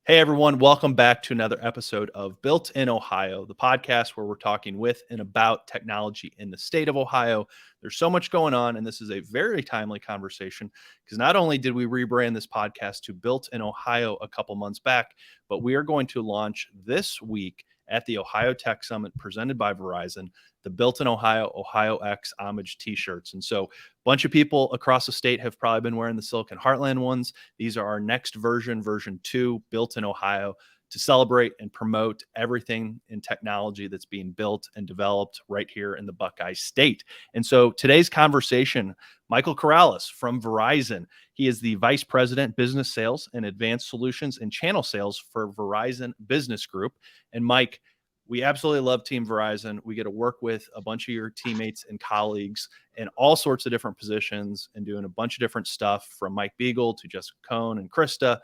Hey everyone, welcome back to another episode of Built in Ohio, the podcast where we're talking with and about technology in the state of Ohio. There's so much going on, and this is a very timely conversation because not only did we rebrand this podcast to Built in Ohio a couple months back, but we are going to launch this week at the Ohio Tech Summit presented by Verizon, the Built in Ohio Ohio X homage t-shirts. And so a bunch of people across the state have probably been wearing the Silicon Heartland ones. These are our next version 2, Built in Ohio, to celebrate and promote everything in technology that's being built and developed right here in the Buckeye State. And so today's conversation, Michael Caralis from Verizon. He is the Vice President, Business Sales and Advanced Solutions and Channel Sales for Verizon Business Group. And Mike, we absolutely love Team Verizon. We get to work with a bunch of your teammates and colleagues in all sorts of different positions and doing a bunch of different stuff, from Mike Beagle to Jessica Cohn and Krista.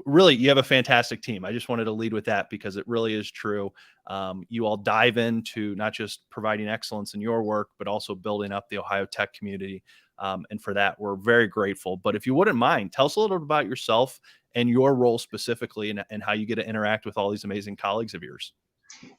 Really, you have a fantastic team. I just wanted to lead with that because it really is true. You all dive into not just providing excellence in your work, but also building up the Ohio tech community. And for that, we're very grateful. But if you wouldn't mind, tell us a little bit about yourself and your role specifically, and how you get to interact with all these amazing colleagues of yours.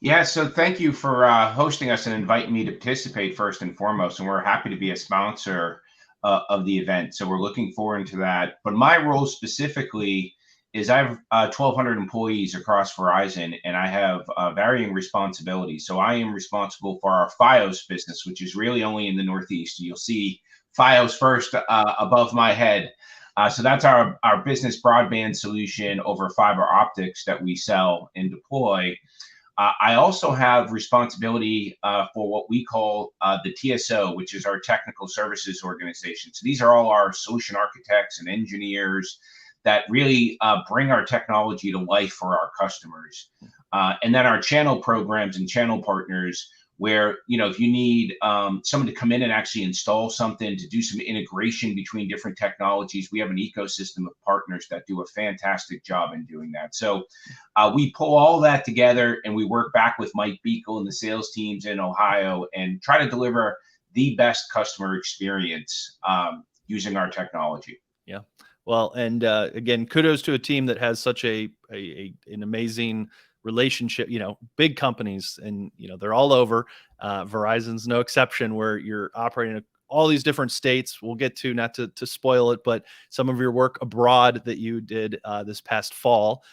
Yeah, so thank you for hosting us and inviting me to participate first and foremost. And we're happy to be a sponsor of the event. So we're looking forward to that. But my role specifically is I have 1,200 employees across Verizon, and I have varying responsibilities. So I am responsible for our Fios business, which is really only in the Northeast. You'll see Fios first above my head. So that's our business broadband solution over fiber optics that we sell and deploy. I also have responsibility for what we call the TSO, which is our technical services organization. So these are all our solution architects and engineers that really bring our technology to life for our customers. And then our channel programs and channel partners, where, if you need someone to come in and actually install something, to do some integration between different technologies, we have an ecosystem of partners that do a fantastic job in doing that. So we pull all that together, and we work back with Mike Beagle and the sales teams in Ohio and try to deliver the best customer experience using our technology. Yeah. Well, and again, kudos to a team that has such an amazing relationship, big companies, and, they're all over. Verizon's no exception, where you're operating in all these different states. We'll get to, not to spoil it, but some of your work abroad that you did this past fall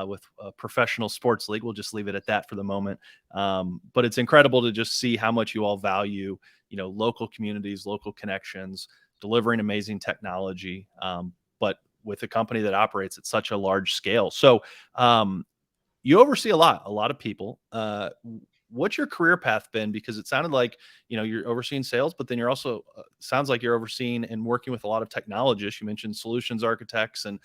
with a professional sports league. We'll just leave it at that for the moment. But it's incredible to just see how much you all value, local communities, local connections, delivering amazing technology, but with a company that operates at such a large scale. So, you oversee a lot of people. What's your career path been? Because it sounded like, you're overseeing sales, but then you're also, sounds like you're overseeing and working with a lot of technologists. You mentioned solutions architects and,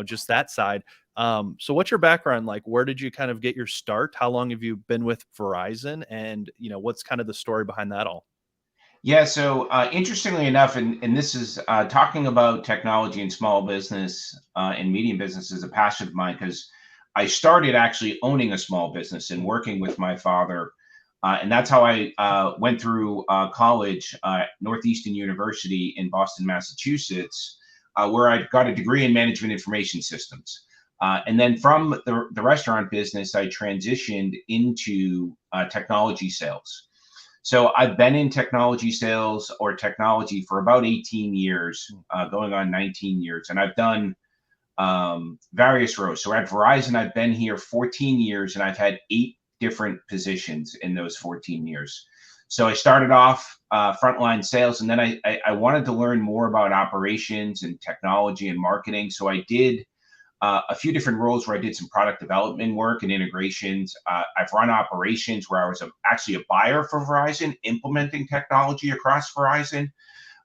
just that side. So what's your background like? Where did you kind of get your start? How long have you been with Verizon? And, what's kind of the story behind that all? Yeah, so interestingly enough, and this is talking about technology and small business and medium business is a passion of mine, because I started actually owning a small business and working with my father. And that's how I went through college, Northeastern University in Boston, Massachusetts, where I got a degree in management information systems. And then from the restaurant business, I transitioned into technology sales. So I've been in technology sales or technology for about 18 years, going on 19 years. And I've done various roles. So at Verizon, I've been here 14 years, and I've had 8 different positions in those 14 years. So I started off frontline sales, and then I wanted to learn more about operations and technology and marketing. So I did a few different roles where I did some product development work and integrations. I've run operations where I was actually a buyer for Verizon, implementing technology across Verizon.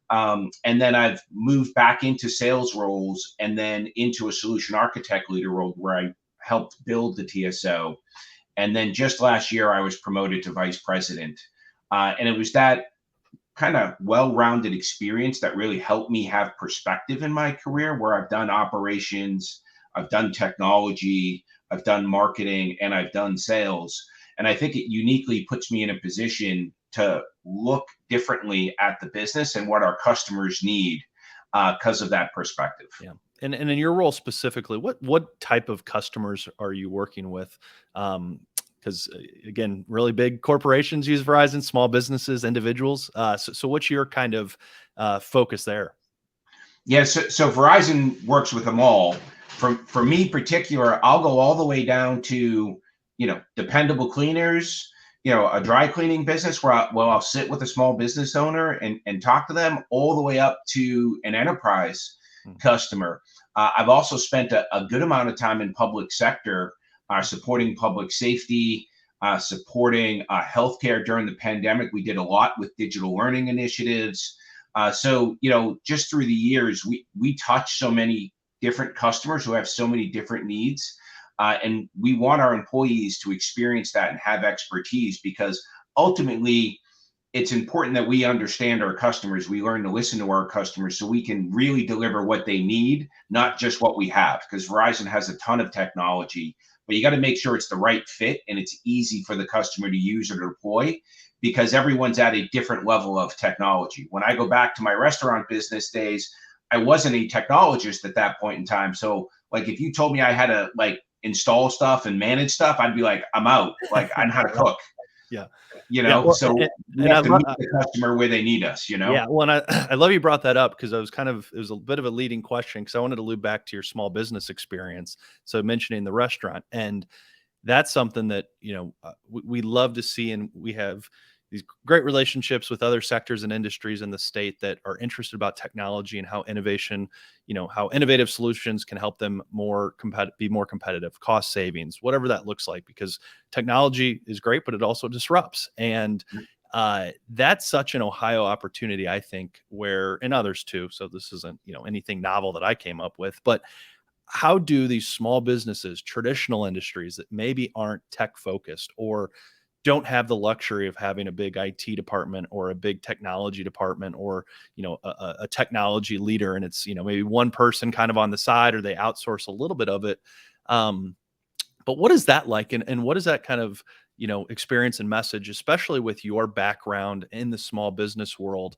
And then I've moved back into sales roles, and then into a solution architect leader role where I helped build the TSO. And then just last year, I was promoted to vice president. And it was that kind of well-rounded experience that really helped me have perspective in my career, where I've done operations, I've done technology, I've done marketing, and I've done sales. And I think it uniquely puts me in a position to look differently at the business and what our customers need because of that perspective. Yeah. And in your role specifically, what type of customers are you working with? Because again, really big corporations use Verizon, small businesses, individuals. So what's your kind of focus there? Yeah, so Verizon works with them all. For me particular, I'll go all the way down to, dependable cleaners, a dry cleaning business where I'll sit with a small business owner and talk to them, all the way up to an enterprise Mm. customer. I've also spent a good amount of time in public sector, supporting public safety, supporting healthcare during the pandemic. We did a lot with digital learning initiatives. So, just through the years, we touch so many different customers who have so many different needs. And we want our employees to experience that and have expertise, because ultimately it's important that we understand our customers. We learn to listen to our customers so we can really deliver what they need, not just what we have. Because Verizon has a ton of technology, but you got to make sure it's the right fit and it's easy for the customer to use or deploy, because everyone's at a different level of technology. When I go back to my restaurant business days, I wasn't a technologist at that point in time. So like, if you told me I had to install stuff and manage stuff, I'd be like, I'm out. Like, I know how to cook. Yeah. Yeah. Well, So we and I have to love, meet the customer where they need us. yeah. Well, and I love you brought that up, because it was a bit of a leading question, because I wanted to loop back to your small business experience. So mentioning the restaurant, and that's something that, we love to see. And we have these great relationships with other sectors and industries in the state that are interested about technology and how how innovative solutions can help them be more competitive, cost savings, whatever that looks like, because technology is great, but it also disrupts. And that's such an Ohio opportunity, I think, and others too. So this isn't, anything novel that I came up with, but how do these small businesses, traditional industries that maybe aren't tech focused or don't have the luxury of having a big IT department or a big technology department, or, a technology leader, and it's, maybe one person kind of on the side, or they outsource a little bit of it. Um, but what is that like? And what is that kind of, experience and message, especially with your background in the small business world,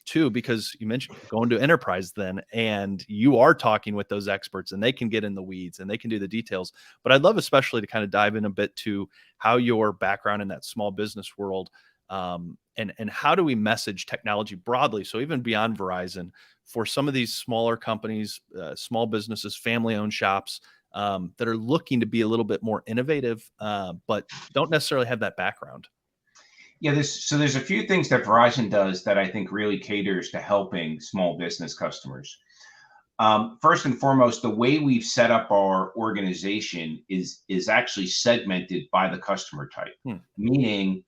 too, because you mentioned going to enterprise then, and you are talking with those experts and they can get in the weeds and they can do the details. But I'd love especially to kind of dive in a bit to how your background in that small business world, and how do we message technology broadly? So even beyond Verizon, for some of these smaller companies, small businesses, family owned shops, that are looking to be a little bit more innovative, but don't necessarily have that background. Yeah, there's a few things that Verizon does that I think really caters to helping small business customers. First and foremost, the way we've set up our organization is actually segmented by the customer type. Hmm. Meaning,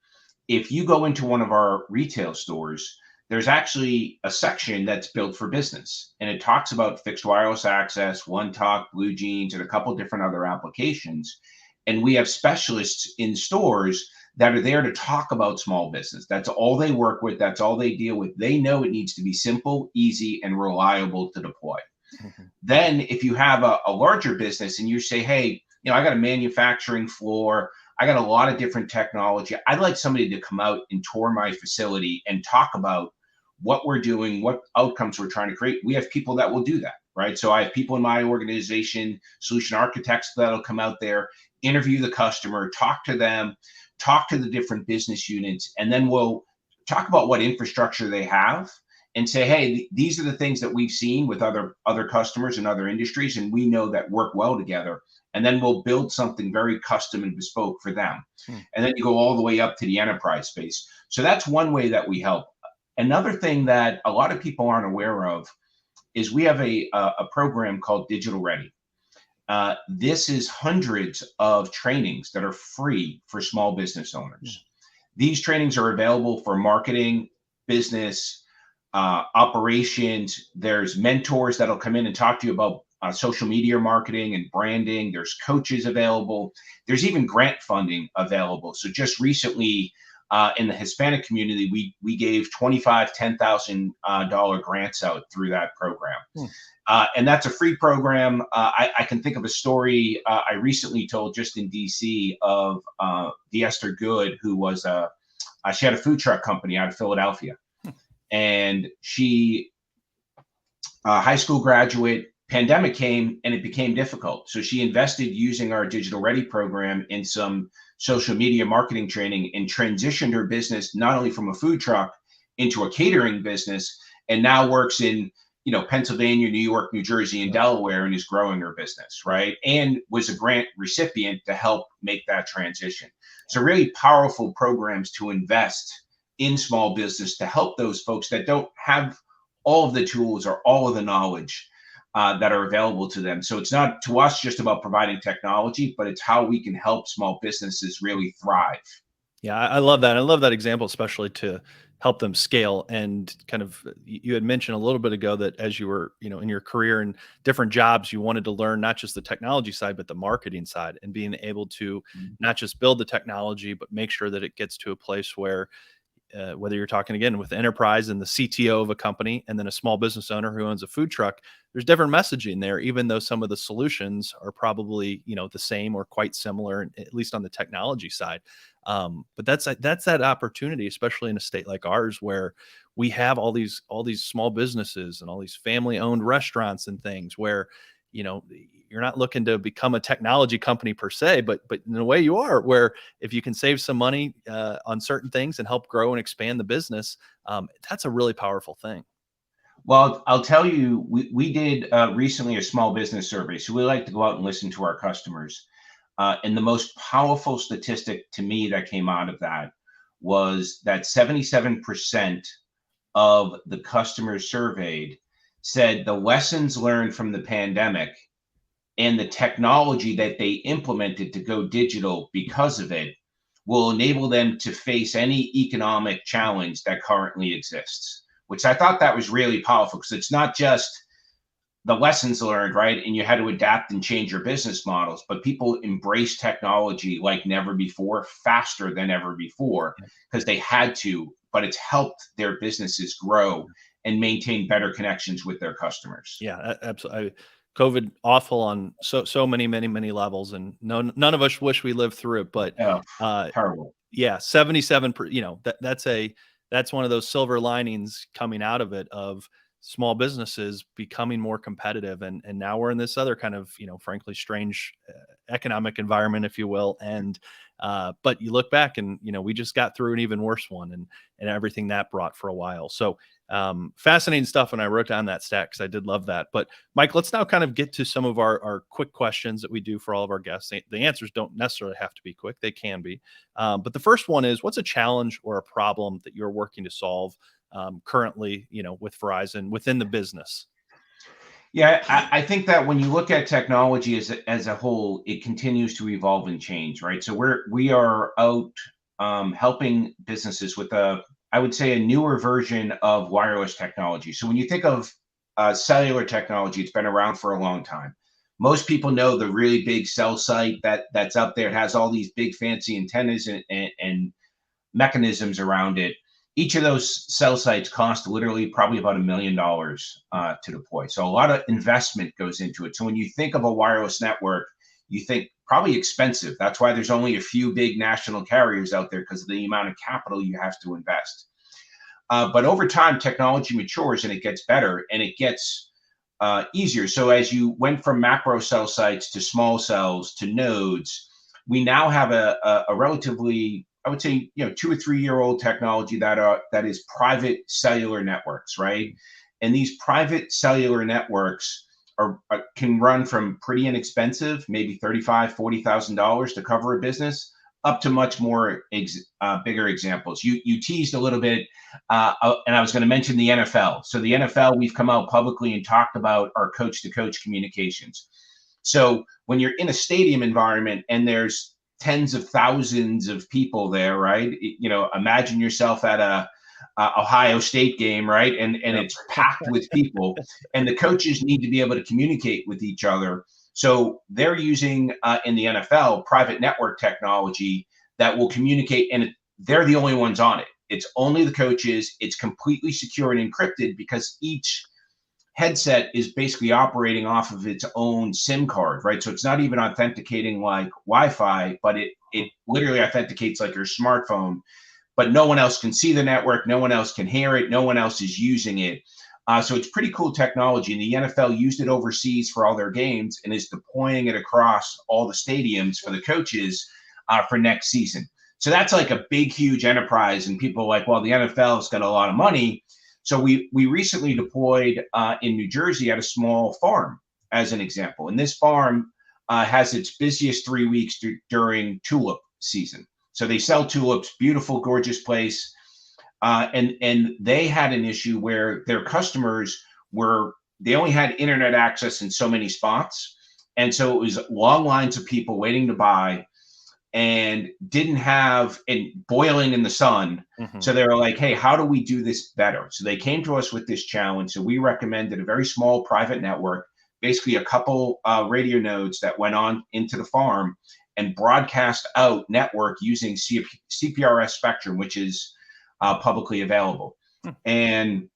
if you go into one of our retail stores, there's actually a section that's built for business, and it talks about fixed wireless access, One Talk, BlueJeans, and a couple different other applications. And we have specialists in stores that are there to talk about small business. That's all they work with. That's all they deal with. They know it needs to be simple, easy, and reliable to deploy. Mhm. Then, if you have a larger business and you say, hey, I got a manufacturing floor, I got a lot of different technology, I'd like somebody to come out and tour my facility and talk about what we're doing, what outcomes we're trying to create. We have people that will do that, right? So I have people in my organization, solution architects, that'll come out there, interview the customer, talk to them, talk to the different business units, and then we'll talk about what infrastructure they have and say, hey, these are the things that we've seen with other customers in other industries, and we know that work well together. And then we'll build something very custom and bespoke for them. Hmm. And then you go all the way up to the enterprise space. So that's one way that we help. Another thing that a lot of people aren't aware of is we have a program called Digital Ready. This is hundreds of trainings that are free for small business owners. These trainings are available for marketing, business, operations. There's mentors that'll come in and talk to you about social media marketing and branding. There's coaches available. There's even grant funding available. So just recently, in the Hispanic community, we gave $10,000 grants out through that program. And that's a free program. I can think of a story I recently told just in DC of Esther Good, who was she had a food truck company out of Philadelphia. And she, high school graduate, pandemic came and it became difficult. So she invested using our Digital Ready program in some social media marketing training and transitioned her business not only from a food truck into a catering business, and now works in Pennsylvania, New York, New Jersey, and Delaware, and is growing her business, right? And was a grant recipient to help make that transition. So really powerful programs to invest in small business to help those folks that don't have all of the tools or all of the knowledge that are available to them. So it's not to us just about providing technology, but it's how we can help small businesses really thrive. Yeah, I love that. I love that example, especially to help them scale. And kind of, you had mentioned a little bit ago that as you were, in your career and different jobs, you wanted to learn not just the technology side, but the marketing side, and being able to not just build the technology, but make sure that it gets to a place where whether you're talking again with enterprise and the CTO of a company, and then a small business owner who owns a food truck, there's different messaging there, even though some of the solutions are probably, the same or quite similar, at least on the technology side. But that's that opportunity, especially in a state like ours, where we have all these small businesses and all these family owned restaurants and things where, you're not looking to become a technology company per se, but in a way you are, where if you can save some money on certain things and help grow and expand the business, that's a really powerful thing. Well, I'll tell you, we did recently a small business survey. So we like to go out and listen to our customers. And the most powerful statistic to me that came out of that was that 77% of the customers surveyed said the lessons learned from the pandemic and the technology that they implemented to go digital because of it will enable them to face any economic challenge that currently exists, which I thought that was really powerful, because it's not just the lessons learned, right? And you had to adapt and change your business models, but people embrace technology like never before, faster than ever before, because they had to, but it's helped their businesses grow and maintain better connections with their customers. Yeah, absolutely. COVID awful on so many levels, and none of us wish we lived through it. But Oh, uh, terrible. yeah, 77. That's one of those silver linings coming out of it, of small businesses becoming more competitive, and now we're in this other kind of, frankly strange economic environment, if you will. And but you look back and, we just got through an even worse one, and everything that brought for a while. So fascinating stuff. And I wrote down that stat because I did love that. But Mike, let's now kind of get to some of our quick questions that we do for all of our guests. The answers don't necessarily have to be quick, they can be. But the first one is, what's a challenge or a problem that you're working to solve currently, with Verizon within the business? Yeah, I think that when you look at technology as a whole, it continues to evolve and change, right? So we are out helping businesses with I would say, a newer version of wireless technology. So when you think of cellular technology, it's been around for a long time. Most people know the really big cell site that's up there. It has all these big fancy antennas and mechanisms around it. Each of those cell sites cost literally probably about $1 million to deploy. So a lot of investment goes into it. So when you think of a wireless network, you think probably expensive. That's why there's only a few big national carriers out there, because of the amount of capital you have to invest. But over time, technology matures and it gets better and it gets easier. So as you went from macro cell sites to small cells to nodes, we now have a relatively, I would say, 2 or 3 year old technology that is private cellular networks, right? And these private cellular networks can run from pretty inexpensive, maybe $35,000-$40,000 to cover a business, up to much more bigger examples. You teased a little bit, and I was going to mention the NFL. So the NFL, we've come out publicly and talked about our coach-to-coach communications. So when you're in a stadium environment and there's tens of thousands of people there, right? Imagine yourself at a Ohio State game, right? And Yep. it's packed with people, and the coaches need to be able to communicate with each other. So they're using in the NFL private network technology that will communicate, and they're the only ones on it. It's only the coaches. It's completely secure and encrypted, because each headset is basically operating off of its own SIM card, right? So it's not even authenticating like Wi-Fi, but it literally authenticates like your smartphone. But no one else can see the network. No one else can hear it. No one else is using it. So it's pretty cool technology. And the NFL used it overseas for all their games and is deploying it across all the stadiums for the coaches for next season. So that's like a big, huge enterprise. And people are like, well, the NFL's got a lot of money. So we recently deployed in New Jersey at a small farm, as an example. And this farm has its busiest 3 weeks during tulip season. So they sell tulips, beautiful, gorgeous place. And they had an issue where their customers they only had internet access in so many spots. And so it was long lines of people waiting to buy and boiling in the sun. Mm-hmm. So they were like, hey, how do we do this better? So they came to us with this challenge. So we recommended a very small private network, basically a couple radio nodes that went on into the farm and broadcast out network using CPRS spectrum, which is publicly available. And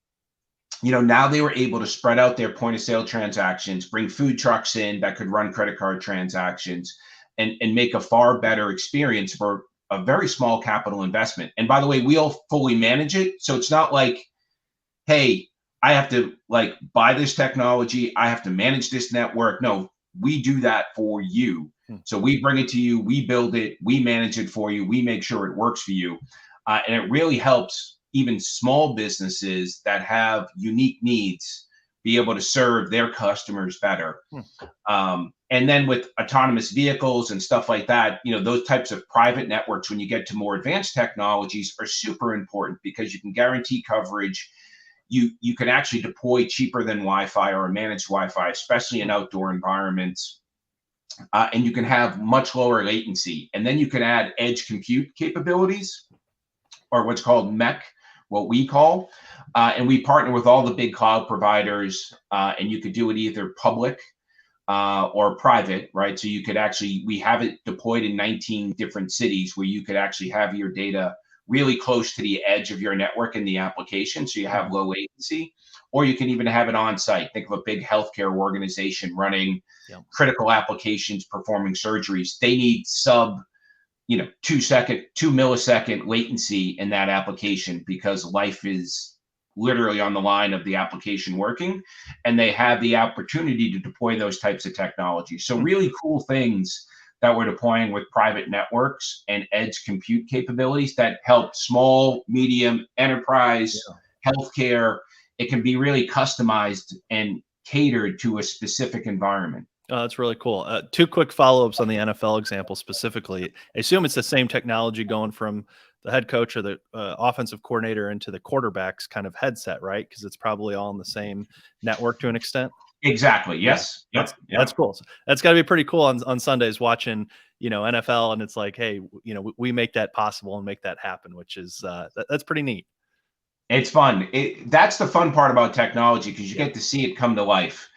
now they were able to spread out their point of sale transactions, bring food trucks in that could run credit card transactions, and make a far better experience for a very small capital investment. And by the way, we'll fully manage it. So it's not like, hey, I have to like buy this technology, I have to manage this network. No, we do that for you. So we bring it to you, we build it, we manage it for you, we make sure it works for you. And it really helps even small businesses that have unique needs be able to serve their customers better. And then with autonomous vehicles and stuff like that, those types of private networks, when you get to more advanced technologies, are super important because you can guarantee coverage. You can actually deploy cheaper than Wi-Fi or managed Wi-Fi, especially in outdoor environments. And you can have much lower latency. And then you can add edge compute capabilities, or what's called MEC, what we call. And we partner with all the big cloud providers, and you could do it either public or private, right? So you could we have it deployed in 19 different cities where you could actually have your data really close to the edge of your network in the application, so you have low latency. Or you can even have it on site. Think of a big healthcare organization running critical applications, performing surgeries. They need 2 millisecond latency in that application because life is literally on the line of the application working, and they have the opportunity to deploy those types of technologies. So really cool things that we're deploying with private networks and edge compute capabilities that help small, medium, enterprise, healthcare. It can be really customized and catered to a specific environment. Oh, that's really cool. 2 quick follow-ups on the NFL example specifically. I assume it's the same technology going from the head coach or the offensive coordinator into the quarterback's kind of headset, right? Because it's probably all on the same network to an extent. Exactly. Yes. Yeah. That's cool. So that's got to be pretty cool on Sundays watching, NFL, and it's like, hey, we make that possible and make that happen, which is that's pretty neat. It's fun. That's the fun part about technology, because you get to see it come to life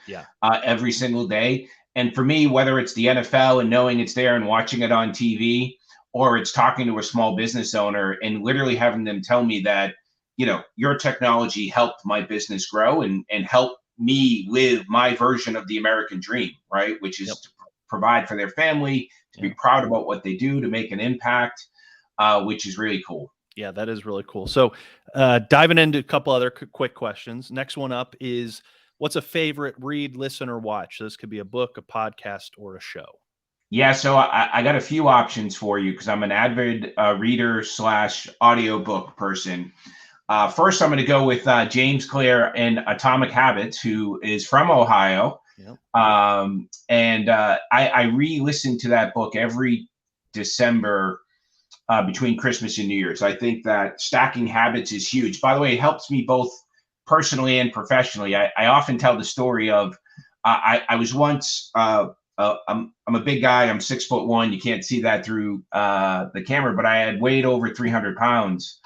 every single day. And for me, whether it's the NFL and knowing it's there and watching it on TV, or it's talking to a small business owner and literally having them tell me that, your technology helped my business grow and help me live my version of the American dream, right? Which is to provide for their family, to be proud about what they do, to make an impact, which is really cool. Yeah, that is really cool. So diving into a couple other quick questions. Next one up is, what's a favorite read, listen, or watch? So this could be a book, a podcast, or a show. Yeah, so I got a few options for you because I'm an avid reader / audiobook person. First, I'm going to go with James Clear in Atomic Habits, who is from Ohio. And I re-listen to that book every December between Christmas and New Year's. I think that stacking habits is huge. By the way, it helps me both personally and professionally. I often tell the story of I was once I'm a big guy. I'm 6'1". You can't see that through the camera, but I had weighed over 300 pounds,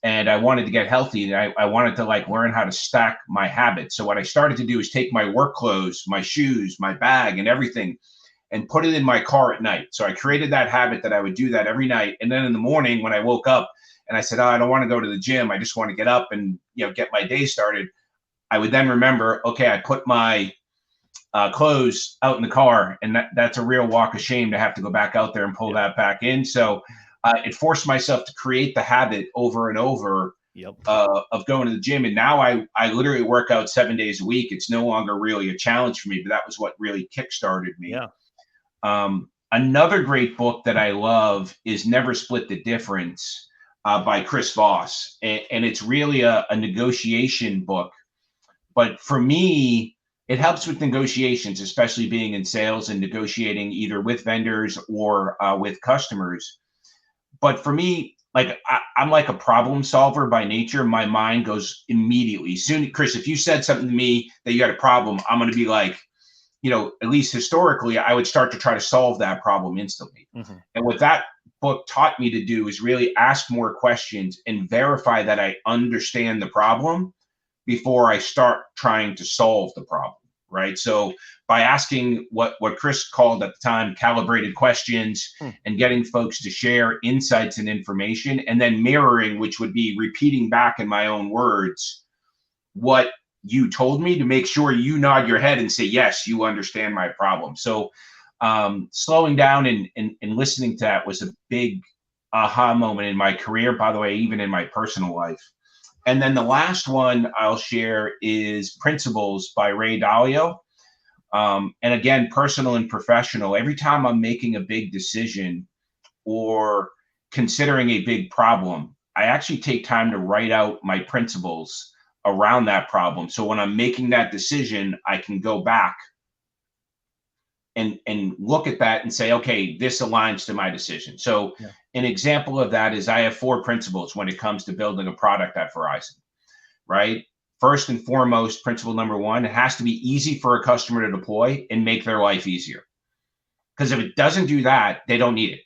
and I wanted to get healthy. And I wanted to learn how to stack my habits. So what I started to do is take my work clothes, my shoes, my bag, and everything, and put it in my car at night. So I created that habit that I would do that every night. And then in the morning when I woke up and I said, I don't want to go to the gym, I just want to get up and get my day started, I would then remember, okay, I put my clothes out in the car, and that's a real walk of shame to have to go back out there and pull that back in. So it forced myself to create the habit over and over Yep. of going to the gym. And now I literally work out 7 days a week. It's no longer really a challenge for me, but that was what really kickstarted me. Yeah. Another great book that I love is Never Split the Difference by Chris Voss. And it's really a negotiation book. But for me, it helps with negotiations, especially being in sales and negotiating either with vendors or with customers. But for me, like I'm like a problem solver by nature. My mind goes immediately. Soon, Chris, if you said something to me that you had a problem, I'm going to be like, at least historically, I would start to try to solve that problem instantly. Mm-hmm. And what that book taught me to do is really ask more questions and verify that I understand the problem before I start trying to solve the problem. Right. So by asking what Chris called at the time calibrated questions and getting folks to share insights and information, and then mirroring, which would be repeating back in my own words what you told me to make sure you nod your head and say, yes, you understand my problem. So slowing down and listening to that was a big aha moment in my career, by the way, even in my personal life. And then the last one I'll share is Principles by Ray Dalio. And again, personal and professional. Every time I'm making a big decision or considering a big problem, I actually take time to write out my principles around that problem. So when I'm making that decision, I can go back and look at that and say, okay, this aligns to my decision. So an example of that is I have 4 principles when it comes to building a product at Verizon, right? First and foremost, principle number 1, it has to be easy for a customer to deploy and make their life easier. Because if it doesn't do that, they don't need it,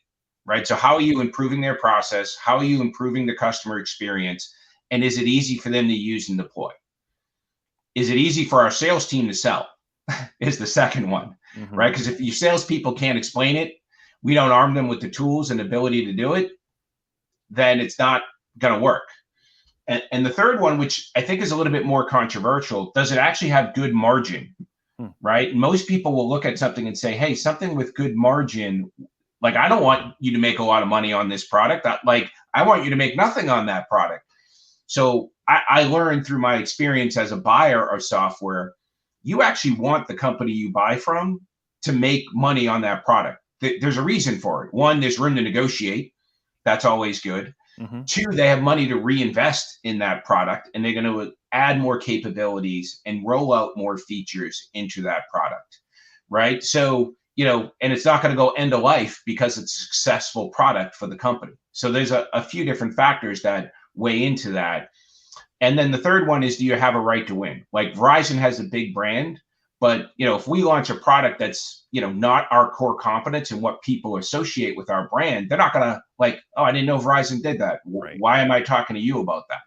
right? So how are you improving their process? How are you improving the customer experience? And is it easy for them to use and deploy? Is it easy for our sales team to sell? Is the second one, right? Because if your salespeople can't explain it, we don't arm them with the tools and ability to do it, then it's not going to work. And the third one, which I think is a little bit more controversial, does it actually have good margin, right? And most people will look at something and say, hey, something with good margin, like I don't want you to make a lot of money on this product. I want you to make nothing on that product. So I learned through my experience as a buyer of software, you actually want the company you buy from to make money on that product. There's a reason for it. 1, there's room to negotiate. That's always good. 2, they have money to reinvest in that product, and they're going to add more capabilities and roll out more features into that product, right? So, and it's not going to go end of life because it's a successful product for the company. So there's a few different factors that weigh into that. And then the third one is, do you have a right to win? Like Verizon has a big brand, but if we launch a product that's not our core competence and what people associate with our brand, they're not gonna like, oh, I didn't know Verizon did that. Right. Why am I talking to you about that?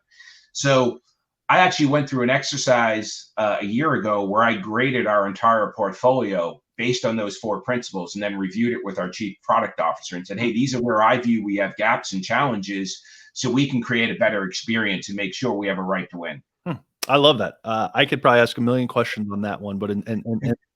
So I actually went through an exercise a year ago where I graded our entire portfolio based on those 4 principles, and then reviewed it with our chief product officer and said, hey, these are where I view we have gaps and challenges, so we can create a better experience and make sure we have a right to win. I love that. I could probably ask a million questions on that one, but in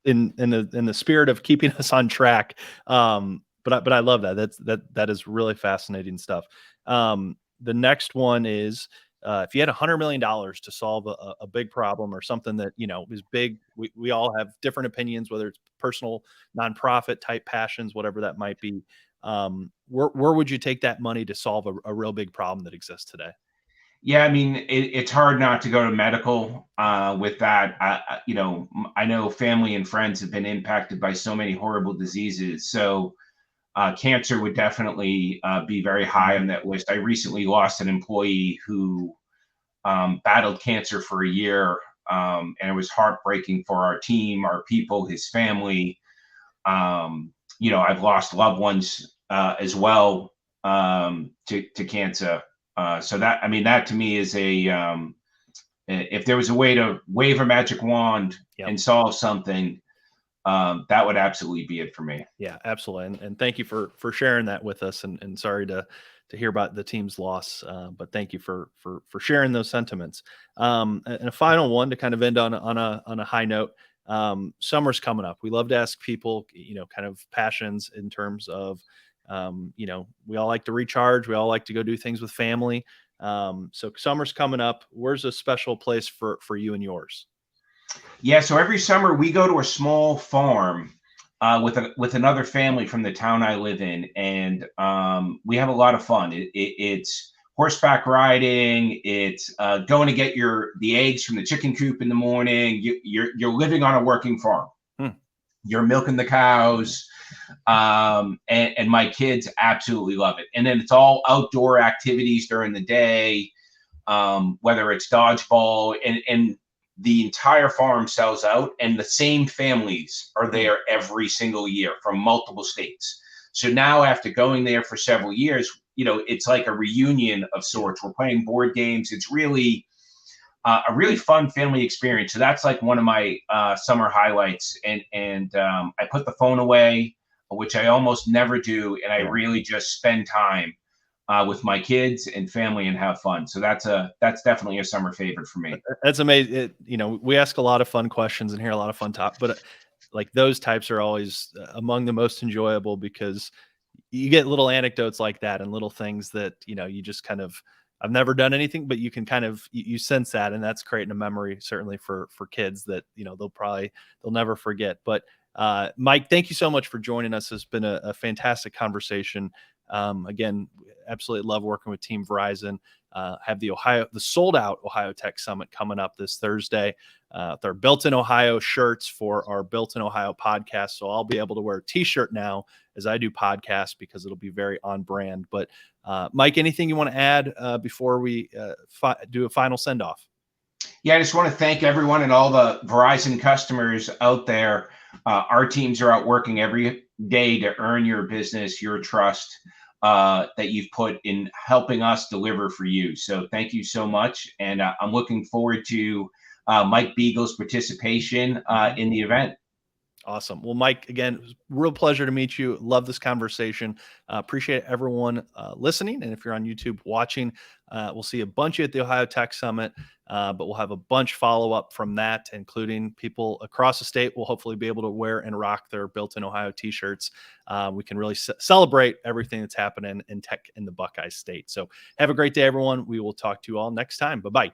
the spirit of keeping us on track, but I love that. That is really fascinating stuff. The next one is, if you had $100 million to solve a big problem or something that is big, we all have different opinions, whether it's personal, nonprofit type passions, whatever that might be. Where would you take that money to solve a real big problem that exists today? Yeah, I mean, it's hard not to go to medical with that. I know family and friends have been impacted by so many horrible diseases. So cancer would definitely be very high on that list. I recently lost an employee who battled cancer for a year, and it was heartbreaking for our team, our people, his family. I've lost loved ones as well to cancer. So that to me is if there was a way to wave a magic wand and solve something, that would absolutely be it for me. Yeah, absolutely. And thank you for sharing that with us, and sorry to hear about the team's loss. But thank you for sharing those sentiments. And a final one to kind of end on a high note. Summer's coming up. We love to ask people, kind of passions in terms of, we all like to recharge. We all like to go do things with family. So summer's coming up. Where's a special place for you and yours? Yeah, so every summer we go to a small farm with another family from the town I live in, and we have a lot of fun. It's horseback riding. It's going to get the eggs from the chicken coop in the morning. You're living on a working farm. Hmm. You're milking the cows, and my kids absolutely love it. And then it's all outdoor activities during the day, whether it's dodgeball, and the entire farm sells out, and the same families are there every single year from multiple states. So now, after going there for several years, it's like a reunion of sorts. We're playing board games. It's really a really fun family experience. So that's like one of my summer highlights. And I put the phone away, which I almost never do, and I really just spend time with my kids and family and have fun. So that's definitely a summer favorite for me. That's amazing. We ask a lot of fun questions and hear a lot of fun talk, but like those types are always among the most enjoyable because you get little anecdotes like that and little things that, you just kind of, I've never done anything, but you can kind of, you sense that. And that's creating a memory certainly for kids that, they'll never forget. But Mike, thank you so much for joining us. It's been a fantastic conversation. Again, absolutely love working with Team Verizon. Have the sold out Ohio Tech Summit coming up this Thursday. They're Built in Ohio shirts for our Built in Ohio podcast. So I'll be able to wear a t-shirt now as I do podcasts because it'll be very on brand. But Mike, anything you want to add before we do a final send off? Yeah, I just want to thank everyone and all the Verizon customers out there. Our teams are out working every day to earn your business, your trust that you've put in helping us deliver for you. So thank you so much. And I'm looking forward to Mike Beagle's participation in the event. Awesome. Well, Mike, again, it was a real pleasure to meet you. Love this conversation. Appreciate everyone listening. And if you're on YouTube watching, we'll see a bunch of you at the Ohio Tech Summit, but we'll have a bunch follow up from that, including people across the state will hopefully be able to wear and rock their Built in Ohio t-shirts. We can really celebrate everything that's happening in tech in the Buckeye State. So have a great day, everyone. We will talk to you all next time. Bye-bye.